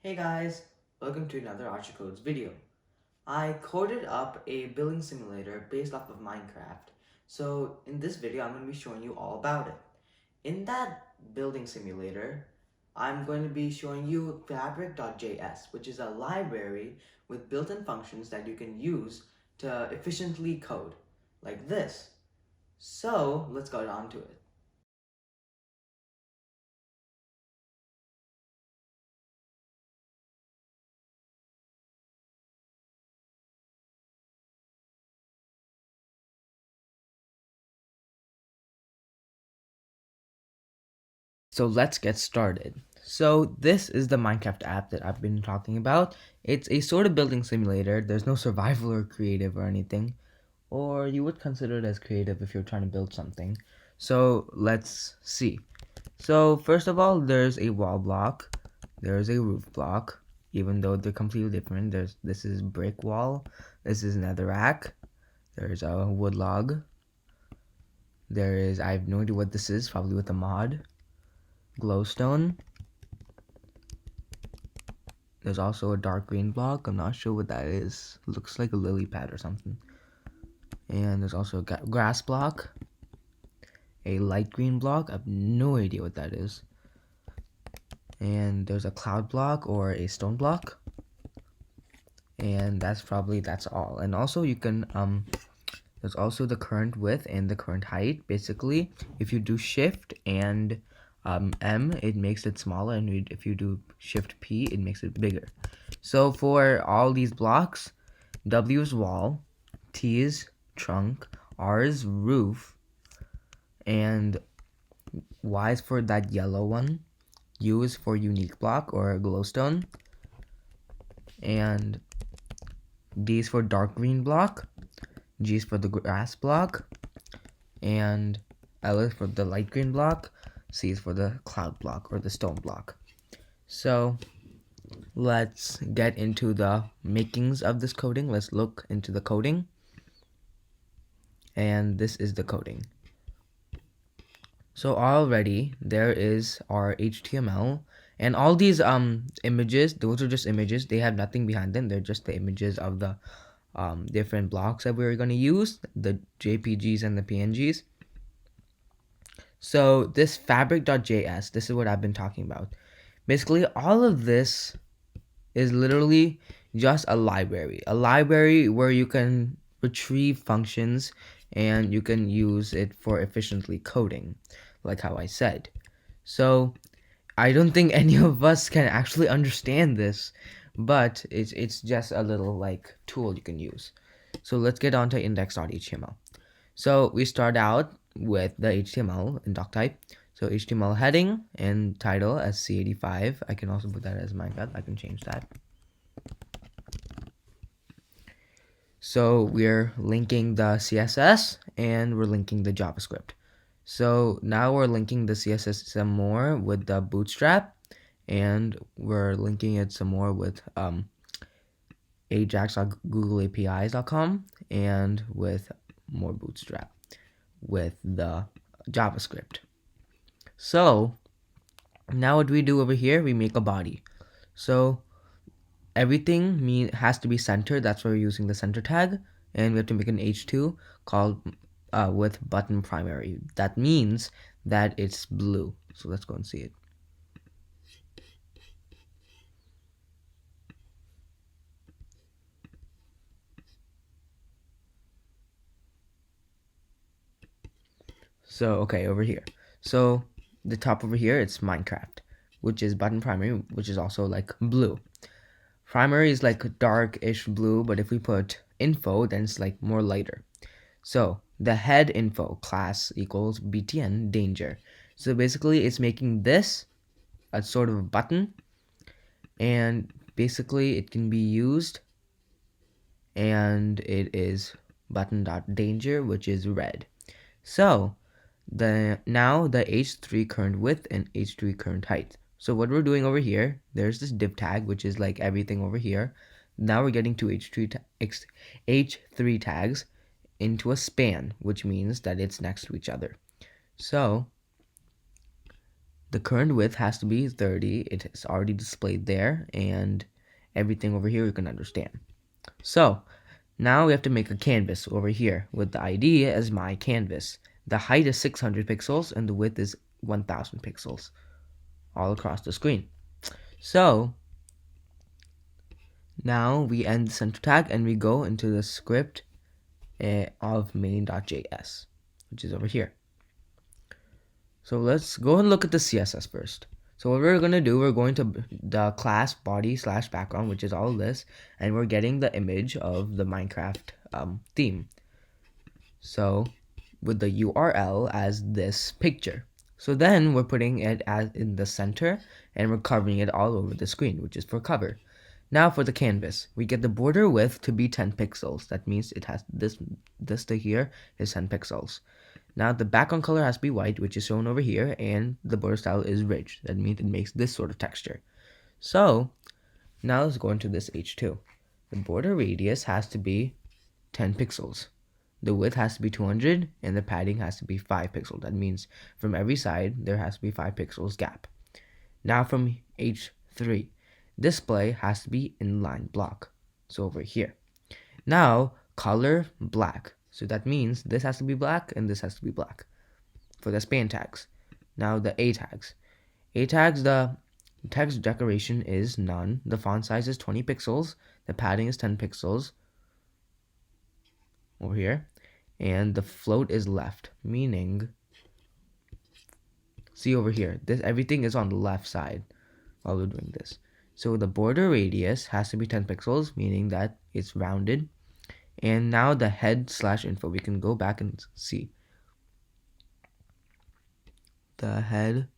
Hey guys, welcome to another AshuCodeZ video. I coded up a building simulator based off of Minecraft. So in this video, I'm going to be showing you all about it. In that building simulator, I'm going to be showing you fabric.js, which is a library with built-in functions that you can use to efficiently code, like this. So let's go on to it. So let's get started. So this is the Minecraft app that I've been talking about. It's a sort of building simulator. There's no survival or creative or anything. Or you would consider it as creative if you're trying to build something. So let's see. So first of all, there's a wall block. There's a roof block. Even though they're completely different. This is brick wall. This is netherrack. There's a wood log. I have no idea what this is, probably with a mod. Glowstone. There's also a dark green block. I'm not sure what that is. Looks like a lily pad or something. And there's also a grass block. A light green block. I have no idea what that is. And there's a cloud block or a stone block. And that's all. And also you can there's also the current width and the current height. Basically, if you do shift and M, it makes it smaller, and if you do shift P, it makes it bigger. So for all these blocks, W is wall, T is trunk, R is roof, and Y is for that yellow one, U is for unique block or glowstone, and D is for dark green block, G is for the grass block, and L is for the light green block, C is for the cloud block or the stone block. So let's get into the makings of this coding. Let's look into the coding. And this is the coding. So already there is our HTML, and all these images, those are just images. They have nothing behind them. They're just the images of the different blocks that we're going to use, the JPGs and the PNGs. So this fabric.js, this is what I've been talking about. Basically, all of this is literally just a library where you can retrieve functions and you can use it for efficiently coding, like how I said. So I don't think any of us can actually understand this, but it's just a little like tool you can use. So let's get on to index.html. So we start out with the HTML in doc type. So HTML heading and title as C85. I can also put that as Minecraft. I can change that. So we're linking the CSS and we're linking the JavaScript. So now we're linking the CSS some more with the Bootstrap, and we're linking it some more with ajax.googleapis.com and with more Bootstrap with the JavaScript. So now what we do over here, we make a body. So everything has to be centered. That's why we're using the center tag, and we have to make an h2 called with button primary. That means that it's blue. So let's go and see it. So okay, over here. So the top over here, it's Minecraft, which is button primary, which is also like blue. Primary is like dark-ish blue, but if we put info, then it's like more lighter. So the head info class equals btn danger. So basically it's making this a sort of a button, and basically it can be used, and it is button.danger, which is red. So now the h3 current width and h3 current height. So what we're doing over here, there's this div tag, which is like everything over here. Now we're getting to h3 tags into a span, which means that it's next to each other. So the current width has to be 30. It is already displayed there, and everything over here you can understand. So now we have to make a canvas over here with the ID as my canvas. The height is 600 pixels and the width is 1000 pixels all across the screen. So now we end the center tag and we go into the script of main.js, which is over here. So let's go and look at the CSS first. So what we're going to do, we're going to the class body / background, which is all this, and we're getting the image of the Minecraft theme. So with the URL as this picture. So then we're putting it as in the center and we're covering it all over the screen, which is for cover. Now for the canvas, we get the border width to be 10 pixels. That means it has this to here is 10 pixels. Now the background color has to be white, which is shown over here, and the border style is ridged. That means it makes this sort of texture. So now let's go into this H2. The border radius has to be 10 pixels. The width has to be 200 and the padding has to be 5 pixels. That means from every side there has to be 5 pixels gap. Now from H3, display has to be inline block. So over here. Now color black. So that means this has to be black and this has to be black for the span tags. Now the A tags. A tags, the text decoration is none. The font size is 20 pixels. The padding is 10 pixels over here. And the float is left, meaning, see over here, this everything is on the left side while we're doing this. So the border radius has to be 10 pixels, meaning that it's rounded. And now the head / info, we can go back and see. The head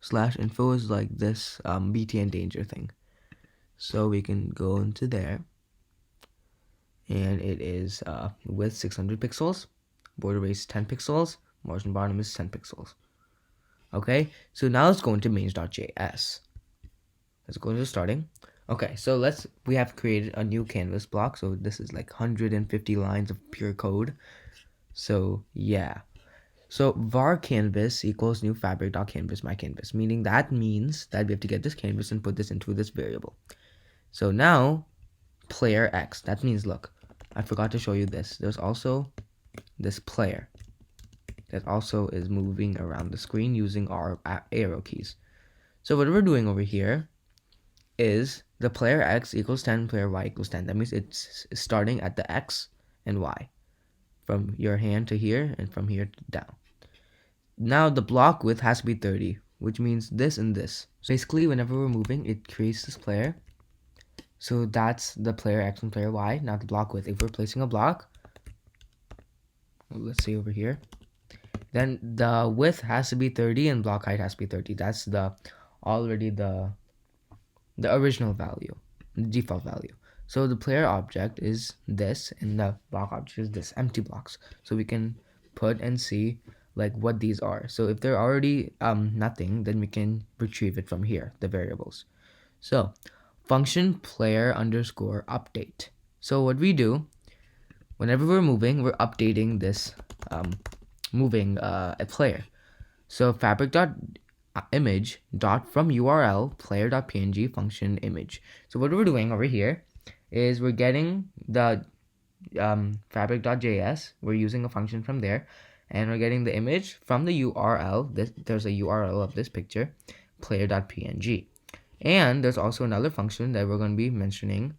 / info is like this BTN danger thing. So we can go into there. And it is width 600 pixels, border radius 10 pixels, margin bottom is 10 pixels. Okay, so now let's go into mains.js. Let's go into starting. Okay, so we have created a new canvas block. So this is like 150 lines of pure code. So yeah. So var canvas equals new fabric.canvas my canvas, meaning that means that we have to get this canvas and put this into this variable. So now player X, that means, look, I forgot to show you this. There's also this player that also is moving around the screen using our arrow keys. So what we're doing over here is the player X equals 10, player Y equals 10. That means it's starting at the X and Y from your hand to here and from here to down. Now the block width has to be 30, which means this and this. So basically whenever we're moving, it creates this player. So that's the player X and player Y. Now the block width, if we're placing a block, let's see over here, then the width has to be 30 and block height has to be 30. That's already the original value, the default value. So the player object is this and the block object is this, empty blocks. So we can put and see like what these are. So if they're already nothing, then we can retrieve it from here, the variables. So function player _ update. So what we do, whenever we're moving, we're updating this moving a player. So fabric.image from URL player.png function image. So what we're doing over here is we're getting the fabric.js. We're using a function from there, and we're getting the image from the URL. There's a URL of this picture, player.png. And there's also another function that we're going to be mentioning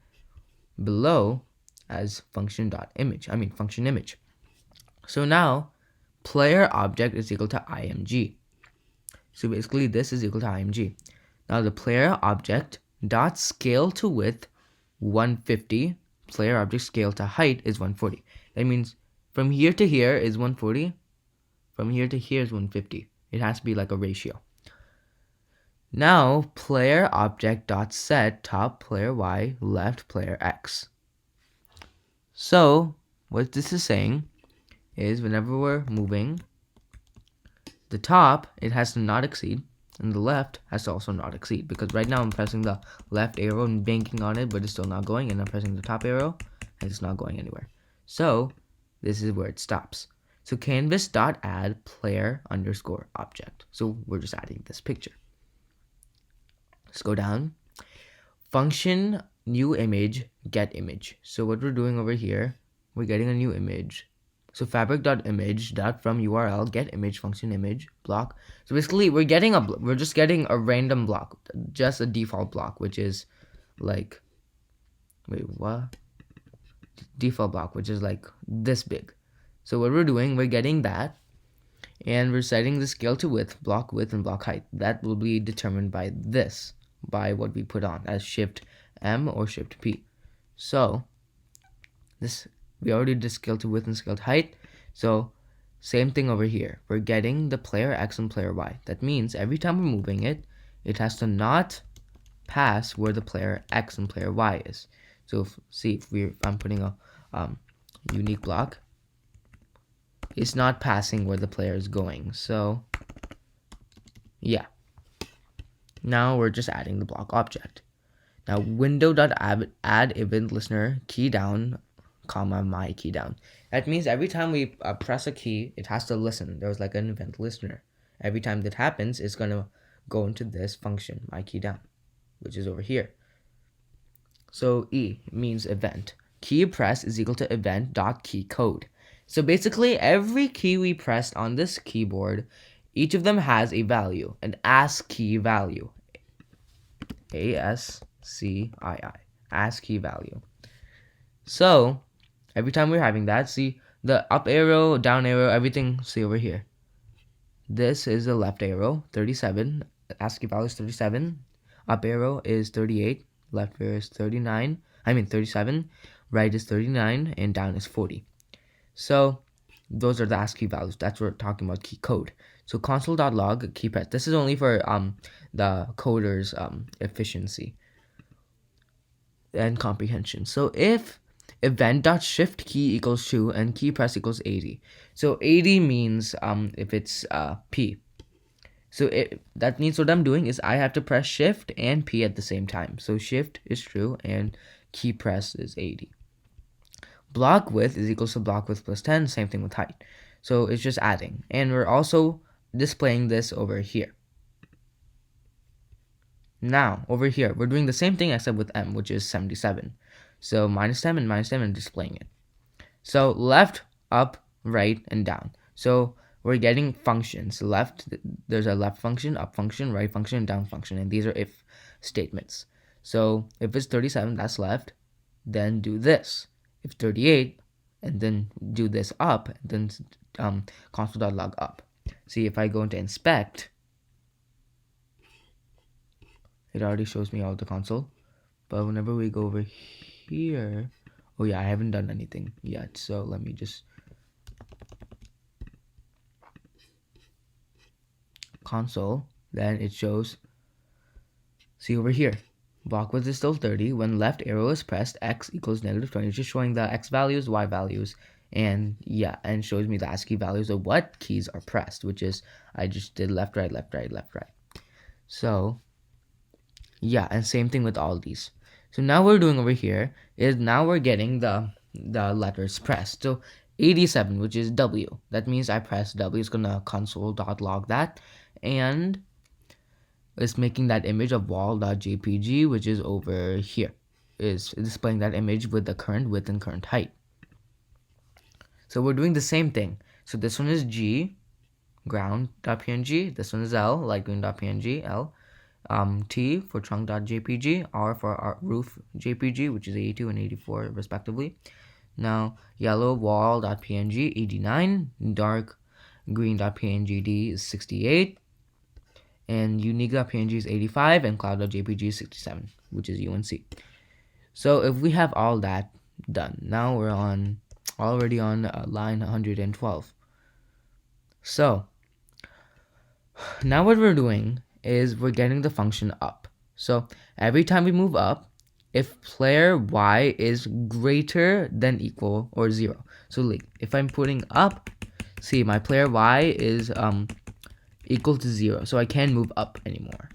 below as function image. So now player object is equal to img. So basically this is equal to img. Now the player object dot scale to width 150, player object scale to height is 140. That means from here to here is 140, from here to here is 150. It has to be like a ratio. Now player object dot set top player Y, left player X. So what this is saying is whenever we're moving, the top, it has to not exceed, and the left has to also not exceed, because right now I'm pressing the left arrow and banking on it, but it's still not going, and I'm pressing the top arrow and it's not going anywhere. So this is where it stops. So canvas.add player underscore object. So we're just adding this picture. Let's go down. Function new image get image. So what we're doing over here, we're getting a new image. So fabric.image.from URL get image function image block. So basically we're just getting a random block, just a default block, which is like, wait, what? Default block, which is like this big. So what we're doing, we're getting that, and we're setting the scale to width, block width, and block height. That will be determined by this, by what we put on as Shift M or Shift P. So this, we already did scale to width and scale to height. So same thing over here. We're getting the player X and player Y. That means every time we're moving it, it has to not pass where the player X and player Y is. So if I'm putting a unique block, it's not passing where the player is going. So yeah. Now we're just adding the block object. Now window.add event listener key down, comma my key down. That means every time we press a key, it has to listen. There's like an event listener. Every time that happens, it's gonna go into this function, my key down, which is over here. So E means event. Key press is equal to event.keyCode. So basically every key we pressed on this keyboard, each of them has a value, an ASCII value. ASCII, ASCII value. So every time we're having that, see the up arrow, down arrow, everything, see over here. This is the left arrow, 37. ASCII value is 37. Up arrow is 38. Left arrow is 37. Right is 39, and down is 40. So those are the ASCII values. That's what we're talking about key code. So console.log key press. This is only for the coder's efficiency and comprehension. So if event.shift key equals true and key press equals 80. So 80 means if it's P. So that means what I'm doing is I have to press shift and P at the same time. So shift is true and key press is 80. Block width is equals to block width plus 10, same thing with height. So it's just adding. And we're also displaying this over here. Now, over here, we're doing the same thing except with M, which is 77. So minus 10 and minus 10 and displaying it. So left, up, right, and down. So we're getting functions. Left, there's a left function, up function, right function, and down function. And these are if statements. So if it's 37, that's left, then do this. If 38, and then do this up, then console.log up. See, if I go into inspect, it already shows me all the console. But whenever we go over here, oh yeah, I haven't done anything yet. So let me just console, then it shows, see over here, block width is still 30. When left arrow is pressed, X equals negative 20. It's just showing the X values, Y values, and yeah, and shows me the ASCII values of what keys are pressed, which is, I just did left, right, left, right, left, right. So yeah, and same thing with all these. So now we're doing over here is now we're getting the letters pressed. So 87, which is W. That means I press W. It's gonna console.log that, and it's making that image of wall.jpg, which is over here. Is displaying that image with the current width and current height. So we're doing the same thing. So this one is G, ground.png. This one is L, lightgreen.png, L. T for trunk.jpg, R for our roof JPG, which is 82 and 84 respectively. Now yellow wall.png 89, dark green.png is 68, and unique.png is 85, and cloud.jpg is 67, which is UNC. So if we have all that done, now we're already on line 112. So now what we're doing is we're getting the function up. So every time we move up, if player Y is greater than equal or 0. So like if I'm putting up, see my player Y is equal to 0. So I can't move up anymore.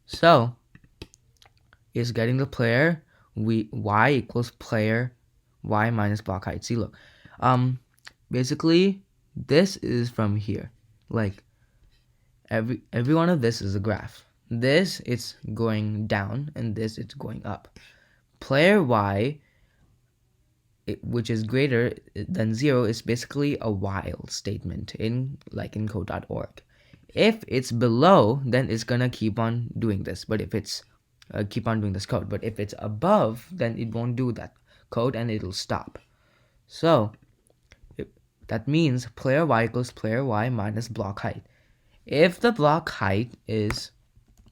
So it's getting the player Y equals player Y minus block height. See, look, basically this is from here. Like every one of this is a graph. This it's going down, and this it's going up. Player y, which is greater than 0, is basically a while statement in code.org. If it's below, then it's gonna keep on doing this. But if it's keep on doing this code. But if it's above, then it won't do that code and it'll stop. So that means player y equals player y minus block height. If the block height is,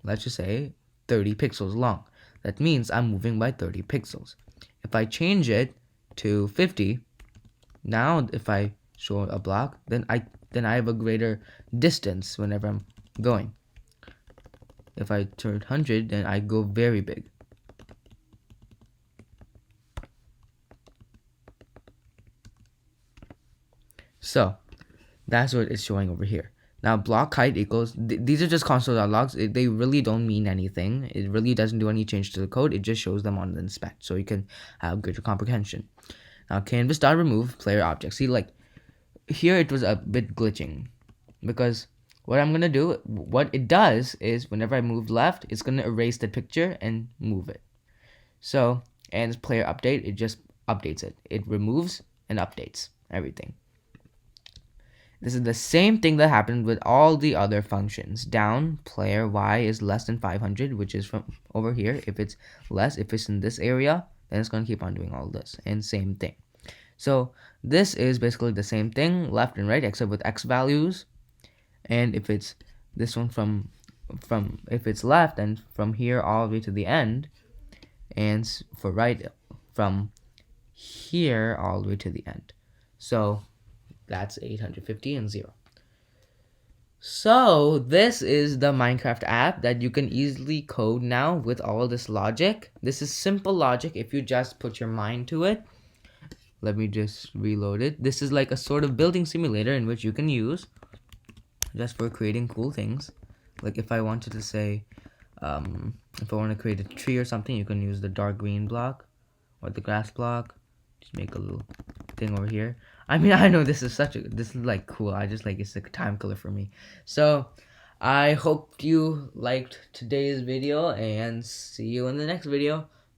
let's just say, 30 pixels long, that means I'm moving by 30 pixels. If I change it to 50, now if I show a block, then I have a greater distance whenever I'm going. If I turn 100, then I go very big. So that's what it's showing over here. Now block height equals, these are just console.logs. They really don't mean anything. It really doesn't do any change to the code. It just shows them on the inspect, so you can have greater comprehension. Now canvas.remove player object. See, like here it was a bit glitching, because what I'm gonna do, what it does is whenever I move left, it's gonna erase the picture and move it. So, and player update, it just updates it. It removes and updates everything. This is the same thing that happened with all the other functions. Down, player y is less than 500, which is from over here. If it's less, if it's in this area, then it's going to keep on doing all this. And same thing. So this is basically the same thing, left and right, except with x values. And if it's this one from if it's left, and from here all the way to the end, and for right, from here all the way to the end. So that's 850 and 0. So this is the Minecraft app that you can easily code now with all this logic. This is simple logic if you just put your mind to it. Let me just reload it. This is like a sort of building simulator in which you can use just for creating cool things. Like if I wanted to say, if I want to create a tree or something, you can use the dark green block or the grass block. Just make a little thing over here. I mean, I know this is like cool. I just like, it's a time killer for me. So I hope you liked today's video, and see you in the next video.